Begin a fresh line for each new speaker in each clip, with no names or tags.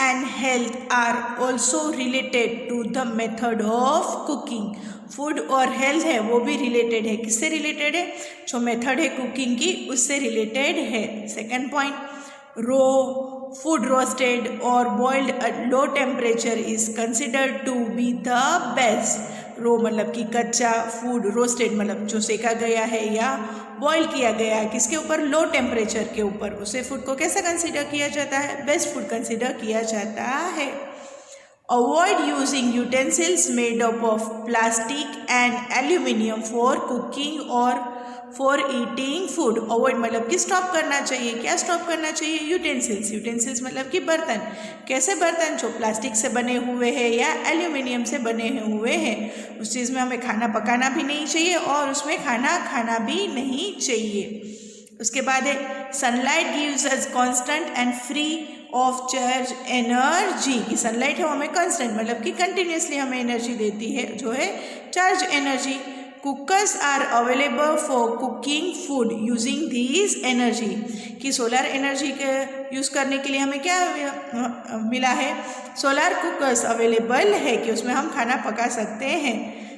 and health are also related to the method of cooking. Food और health है वो भी रिलेटेड है. किससे रिलेटेड है? जो मेथड है कुकिंग की उससे रिलेटेड है. Second point, raw food roasted और boiled at low temperature is considered to be the best. Raw मतलब कि कच्चा, फूड रोस्टेड मतलब जो सेका गया है या बॉयल किया गया है किसके ऊपर? लो टेम्परेचर के ऊपर. उसे फूड को कैसा कंसिडर किया जाता है? बेस्ट फूड कंसिडर किया जाता है. Avoid using utensils made up of plastic and aluminium for cooking और फॉर ईटिंग फूड. अवॉइड मतलब कि स्टॉप करना चाहिए. क्या स्टॉप करना चाहिए? यूटेंसिल्स. यूटेंसिल्स मतलब कि बर्तन. कैसे बर्तन? जो प्लास्टिक से बने हुए हैं या एल्यूमिनियम से बने हुए हैं. उस चीज़ में हमें खाना पकाना भी नहीं चाहिए और उसमें खाना खाना भी नहीं चाहिए. उसके बाद है sunlight gives us constant and free of charge energy. कि सनलाइट है वो हमें कांस्टेंट मतलब कि कंटिन्यूसली हमें एनर्जी देती है जो है charge energy. Cookers are available for cooking food using this energy. कि सोलर एनर्जी के यूज़ करने के लिए हमें क्या मिला है? सोलर कुकर्स अवेलेबल है कि उसमें हम खाना पका सकते हैं.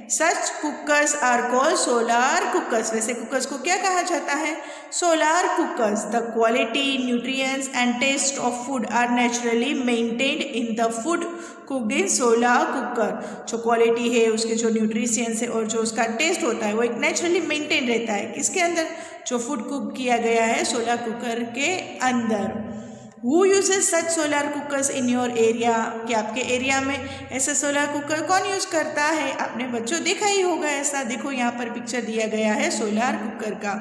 Such cookers are called solar cookers. वैसे कुकर्स को क्या कहा जाता है? Solar cookers. The quality, nutrients and taste of food are naturally maintained in the food cooked in solar cooker. जो क्वालिटी है, उसके जो न्यूट्रिशंस है और जो उसका टेस्ट होता है वो एक नेचुरली मेंटेन रहता है. किसके अंदर? जो फूड कुक किया गया है सोलर कुकर के अंदर. Who uses such solar cookers in your area? कि आपके एरिया में ऐसे सोलर कुकर कौन यूज़ करता है? आपने बच्चों देखा ही होगा ऐसा. देखो यहाँ पर पिक्चर दिया गया है सोलर कुकर का.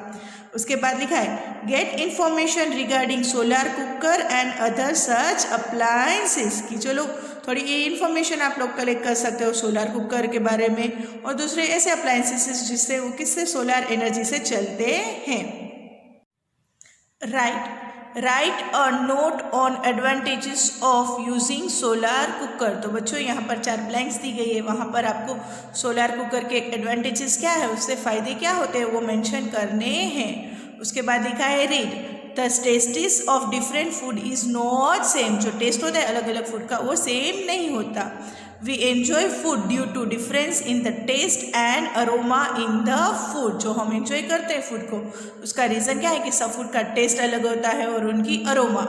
उसके बाद लिखा है get information regarding solar cooker and other such appliances. कि चलो थोड़ी ये इन्फॉर्मेशन आप लोग कलेक्ट कर सकते हो सोलर कुकर के बारे में और दूसरे ऐसे अप्लायंसेस जिससे वो किससे सोलर एनर्जी से चलते हैं. Right a note on advantages of using solar cooker. तो बच्चों यहाँ पर 4 ब्लैंक्स दी गई है. वहाँ पर आपको सोलर कुकर के एडवांटेजेस क्या है, उससे फ़ायदे क्या होते हैं वो मेंशन करने हैं. उसके बाद लिखा है read the testis of different food is not same. जो टेस्ट होता है अलग अलग फूड का वो सेम नहीं होता. We enjoy food due to difference in the taste and aroma in the food. जो हम एंजॉय करते हैं फूड को उसका रीज़न क्या है कि सब फूड का टेस्ट अलग होता है और उनकी अरोमा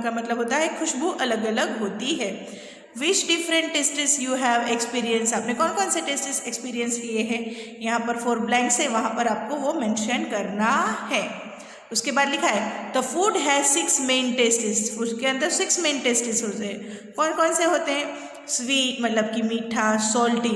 का मतलब होता है खुशबू अलग अलग होती है. Which different tastes you have experience. आपने कौन कौन से टेस्टेस एक्सपीरियंस किए हैं? यहाँ पर 4 ब्लैंक्स है, वहाँ पर आपको वो मेंशन करना है. उसके बाद लिखा है the food has 6 main tastes. Food के अंदर 6 मेन टेस्टेस होते हैं. कौन कौन से होते हैं? स्वीट मतलब कि मीठा, सॉल्टी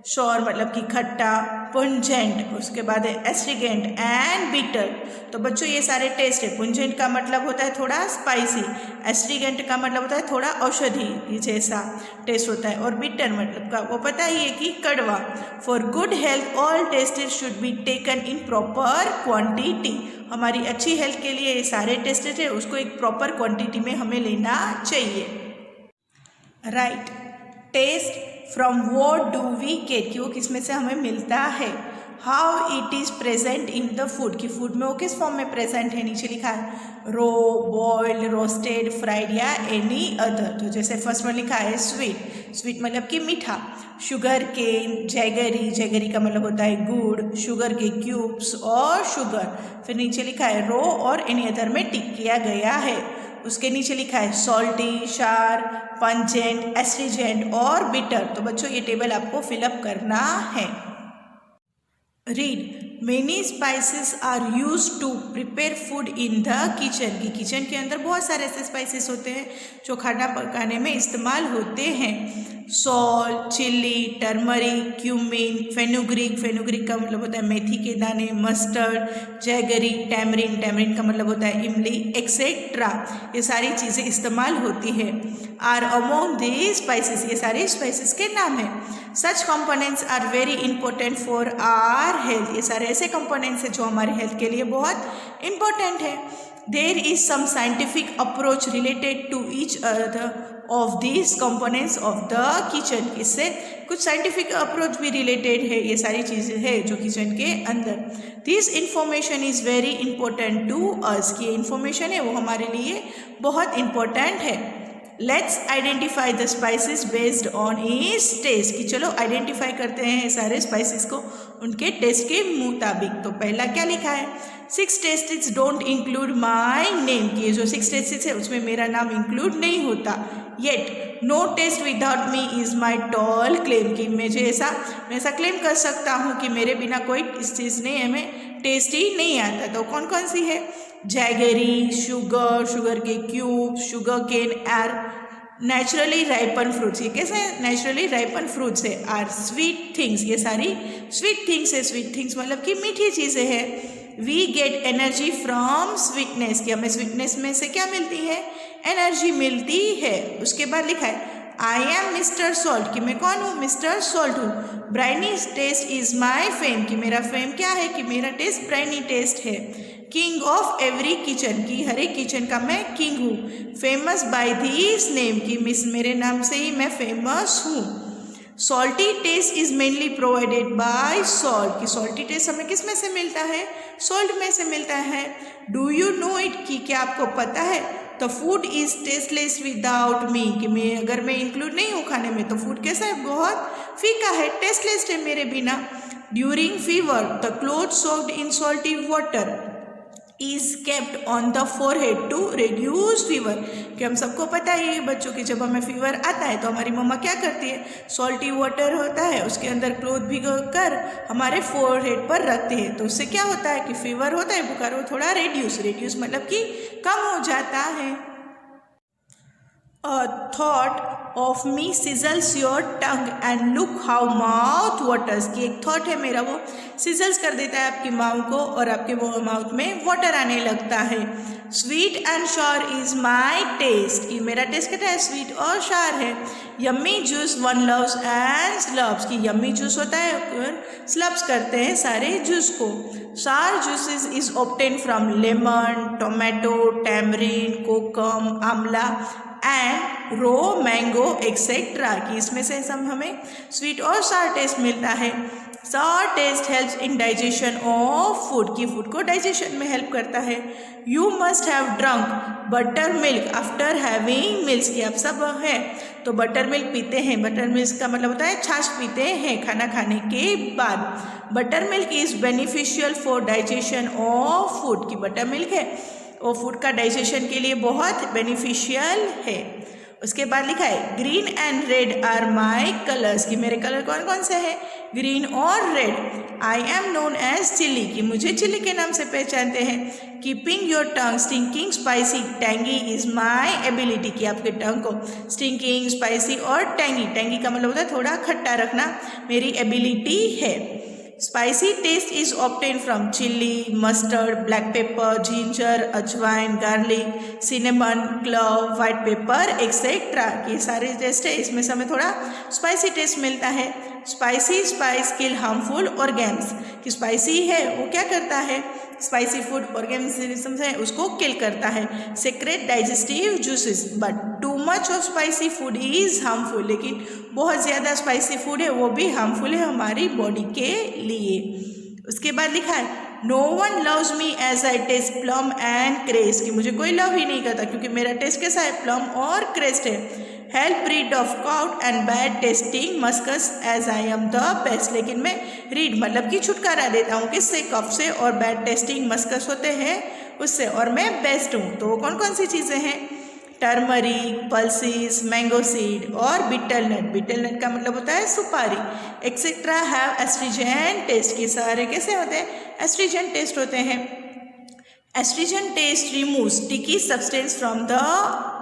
शोर मतलब कि खट्टा, पुंजेंट, उसके बाद है एस्ट्रिगेंट एंड बीटर. तो बच्चों ये सारे टेस्ट है. पुंजेंट का मतलब होता है थोड़ा स्पाइसी, एस्ट्रिगेंट का मतलब होता है थोड़ा औषधि जैसा टेस्ट होता है और बीटर मतलब का वो पता ही है कि कड़वा. For good health all tested should be taken in proper quantity. हमारी अच्छी हेल्थ के लिए ये सारे टेस्टेड है उसको एक प्रॉपर क्वांटिटी में हमें लेना चाहिए. Right taste from what do we get. कि वो किस में से हमें मिलता है. How it is present in the food. कि फूड में वो किस फॉर्म में प्रेजेंट है. नीचे लिखा है रो, बॉइल्ड, रोस्टेड, फ्राइड या एनी अदर. तो जैसे फर्स्ट में लिखा है स्वीट. स्वीट मतलब कि मीठा. शुगर केन, जैगरी का मतलब होता है गुड़, शुगर के क्यूब्स और शुगर. फिर नीचे लिखा है रो और एनी अदर में टिक किया गया है. उसके नीचे लिखा है सॉल्टी, शार, पंजेंट, एस्ट्रिजेंट और बिटर. तो बच्चों ये टेबल आपको फिलअप करना है. Read many spices are use to prepare food in the kitchen. की किचन के अंदर बहुत सारे ऐसे स्पाइसेस होते हैं जो खाना पकाने में इस्तेमाल होते हैं. Salt, chilli, turmeric, cumin, fenugreek का मतलब होता है मेथी के दाने, मस्टर्ड, जैगरी, टैमरिन का मतलब होता है इमली, एक्सेट्रा. ये सारी चीज़ें इस्तेमाल होती है. Are among the spices. ये सारे स्पाइसेस के नाम हैं. Such components are very important for our health. ये सारे ऐसे कंपोनेंट्स हैं जो हमारे हेल्थ के लिए बहुत इंपॉर्टेंट है. There is some scientific approach related to each other of this components of the kitchen. इससे कुछ साइंटिफिक अप्रोच भी रिलेटेड है. ये सारी चीज़ें हैं जो किचन के अंदर. This information is very important to us. की इन्फॉर्मेशन है वो हमारे लिए बहुत इंपॉर्टेंट है. Let's identify the spices based on its taste, कि चलो आइडेंटिफाई करते हैं सारे स्पाइसेस को उनके टेस्ट के मुताबिक। तो पहला क्या लिखा है, 6 tests don't include my name, कि ये जो 6 टेस्ट्स है उसमें मेरा नाम इंक्लूड नहीं होता। Yet no taste without me is my tall claim, कि मैं ऐसा क्लेम कर सकता हूँ कि मेरे बिना कोई इस चीज़ नहीं हमें टेस्ट ही नहीं आता। तो कौन कौन सी है, जैगरी, शुगर के cube, sugar cane are naturally ripen fruits, ये कैसे नेचुरली राइपन फ्रूट्स है। आर स्वीट थिंग्स, ये सारी स्वीट थिंग्स है। स्वीट थिंग्स मतलब कि मीठी चीज़ें हैं। We get energy from sweetness, कि हमें स्वीटनेस में से क्या मिलती है, एनर्जी मिलती है। उसके बाद लिखा है आई एम मिस्टर सॉल्ट, कि मैं कौन हूँ, मिस्टर सॉल्ट हूँ। Briny taste is my fame, कि मेरा फेम क्या है, कि मेरा टेस्ट ब्राइनी टेस्ट है। किंग ऑफ एवरी किचन, की हर एक किचन का मैं किंग हूँ। फेमस बाय दिस नेम, कि मिस मेरे नाम से ही मैं फेमस हूँ। Salty taste is mainly provided by salt, कि सॉल्टी टेस्ट हमें किस में से मिलता है, सॉल्ट में से मिलता है। डू यू नो इट, कि क्या आपको पता है, the food is tasteless without me, कि अगर मैं इंक्लूड नहीं हूँ खाने में तो फूड कैसा है, बहुत फीका है, टेस्टलेस है मेरे बिना। During fever the cloth soaked in salty water is kept on the forehead to reduce fever, कि हम सबको पता है बच्चों की जब हमें फीवर आता है तो हमारी मम्मा क्या करती है, सॉल्टी वाटर होता है उसके अंदर क्लोथ भिगो कर हमारे फोरहेड पर रखते हैं। तो उससे क्या होता है कि फीवर होता है, बुखार वो थोड़ा रिड्यूस मतलब कि कम हो जाता है। A thought of me sizzles your tongue and look how mouth waters, कि एक थॉट है मेरा वो सिजल्स कर देता है आपकी माउथ को और आपके माउथ में वाटर आने लगता है। Sweet and sour is my taste, कि मेरा टेस्ट कहता है स्वीट और श्योर है। Yummy juice one loves and slurps, कि यम्मी जूस होता है और स्लब्स करते हैं सारे जूस को। Sour juices is obtain from lemon, tomato, tamarind, kokum, amla and row mango etcetera, कि इसमें से सब हमें स्वीट और सार टेस्ट मिलता है। Sour taste helps in digestion of food, की फूड को डाइजेशन में हेल्प करता है। You must have drunk butter milk after having meals, की आप सब है तो बटर मिल्क पीते हैं। बटर मिल्क का मतलब होता है छाछ पीते हैं खाना खाने के बाद। Butter milk is beneficial for digestion of food, की बटर मिल्क है वो फूड का डाइजेशन के लिए बहुत बेनिफिशियल है। उसके बाद लिखा है green and red are my colours, कि मेरे कलर कौन कौन से हैं, ग्रीन और red. I am known as chilli, कि मुझे चिल्ली के नाम से पहचानते हैं। Keeping your tongue stinking spicy tangy is my ability, कि आपके टंग को स्टिंकिंग स्पाइसी और टैंगी का मतलब होता है थोड़ा खट्टा रखना मेरी एबिलिटी है। Spicy taste is obtain from chilli, mustard, black pepper, ginger, ajwain, garlic, cinnamon, clove, white pepper etcetera, कि सारे टेस्ट है इसमें से हमें थोड़ा स्पाइसी टेस्ट मिलता है। स्पाइसी स्पाइस किल हार्मफुल ऑर्गेन्स, कि स्पाइसी है वो क्या करता है, स्पाइसी फूड ऑर्गेनिज्म है उसको किल करता है। Secret digestive juices but too much of spicy food is harmful, लेकिन बहुत ज़्यादा स्पाइसी फूड है वो भी हार्मफुल है हमारी बॉडी के लिए। उसके बाद लिखा है no one loves me as I taste plum and crest, कि मुझे कोई लव ही नहीं करता क्योंकि मेरा टेस्ट कैसा है, प्लम और क्रेस्ट है। Help rid of gout and bad tasting mucus as I am the best, लेकिन मैं रीड मतलब कि छुटकारा देता हूँ किससे, कफ से, और बैड टेस्टिंग मस्कस होते हैं उससे, और मैं बेस्ट हूँ। तो कौन कौन सी चीज़ें हैं, टर्मरिक, पल्सिस, मैंगो सीड और बिटल नट। बिटल नट का मतलब होता है सुपारी। एक्सेट्रा हैव एस्ट्रीजेंट टेस्ट, के सारे कैसे होते हैं, एस्ट्रीजेंट टेस्ट होते हैं। Astringent taste remove sticky substance from the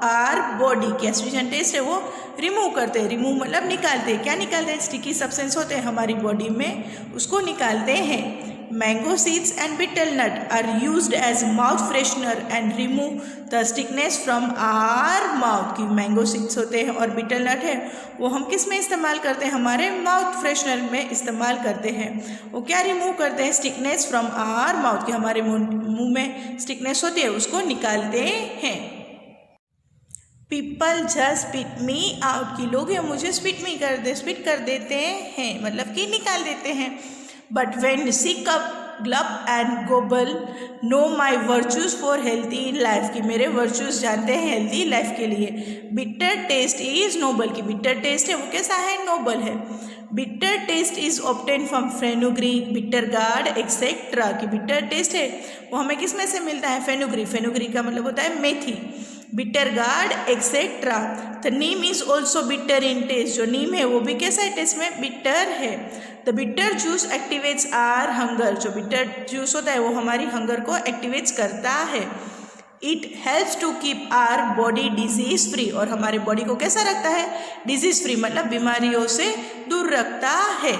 our body, की एस्ट्रीजन टेस्ट है वो रिमूव करते हैं, रिमूव मतलब निकालते हैं। क्या निकालते हैं, स्टिकी सब्सटेंस होते हैं हमारी बॉडी में उसको निकालते हैं। Mango seeds and betel nut are used as mouth freshener and remove the stickiness from our mouth, की मैंगो सीड्स होते हैं और बिटल नट है वो हम किस में इस्तेमाल करते हैं, हमारे माउथ फ्रेशनर में इस्तेमाल करते हैं। वो क्या रिमूव करते हैं, स्टिकनेस फ्रॉम आर माउथ, की हमारे मुंह में स्टिकनेस होती है उसको निकालते हैं। People just spit me out, की लोग मुझे स्पिट कर देते हैं मतलब कि निकाल देते हैं। But when see cup glob and gobble know my virtues for healthy life, कि मेरे वर्चूज़ जानते हैं हेल्थी लाइफ के लिए। बिटर टेस्ट इज़ नोबल, कि बिटर टेस्ट है वो कैसा है, नोबल है। Bitter taste is obtain from fenugreek, bitter gourd etcetera, कि बिटर टेस्ट है वो हमें किस में से मिलता है, फेनुग्रीक। फेनुग्रीक का मतलब होता है मेथी। Bitter gourd etcetera. The neem is also bitter in taste, जो नीम है वो भी कैसा है, टेस्ट में बिटर है। The bitter juice activates our hunger, जो बिटर जूस होता है वो हमारी हंगर को एक्टिवेट्स करता है। It helps to keep our body disease free, और हमारे बॉडी को कैसा रखता है, डिजीज फ्री मतलब बीमारियों से दूर रखता है।